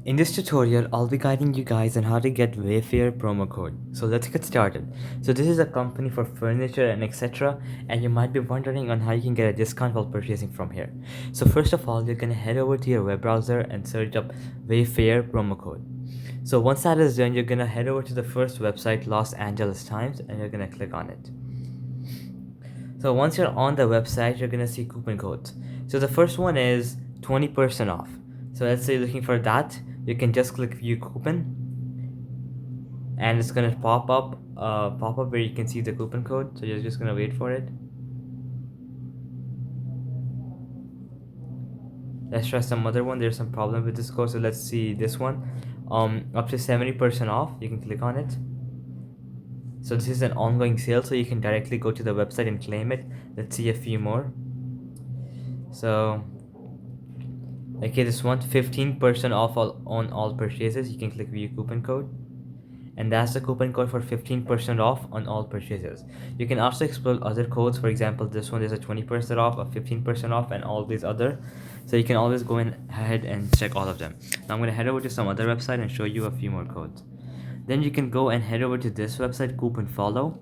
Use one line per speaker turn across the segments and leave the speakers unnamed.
In this tutorial, I'll be guiding you guys on how to get Wayfair promo code. So let's get started. So this is a company for furniture and etc. And you might be wondering on how you can get a discount while purchasing from here. So first of all, you're gonna head over to your web browser and search up Wayfair promo code. So once that is done, you're gonna head over to the first website, Los Angeles Times, and you're gonna click on it. So once you're on the website, you're gonna see coupon codes. So the first one is 20% off. So let's say you're looking for that, you can just click view coupon and it's gonna pop up where you can see the coupon code. So you're just gonna wait for it. Let's try some other one. There's some problem with this code, so let's see this one. Up to 70% off, you can click on it. So this is an ongoing sale, so you can directly go to the website and claim it. Let's see a few more. So okay, this one 15% off on all purchases. You can click view coupon code, and that's the coupon code for 15% off on all purchases. You can also explore other codes. For example, this one is a 20% off, a 15% off, and all these other. So you can always go ahead and check all of them. Now I'm going to head over to some other website and show you a few more codes. Then you can go and head over to this website, Coupon Follow.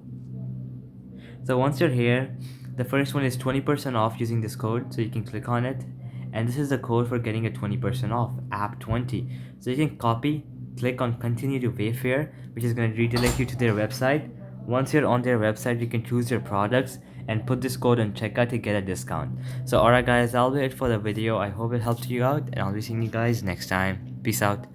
So once you're here, the first one is 20% off using this code, so you can click on it, and this is the code for getting a 20% off, app 20. So you can copy, click on continue to Wayfair, which is going to redirect you to their website. Once you're on their website, you can choose your products and put this code on checkout to get a discount. So alright guys, that'll be it for the video. I hope it helped you out, and I'll be seeing you guys next time. Peace out.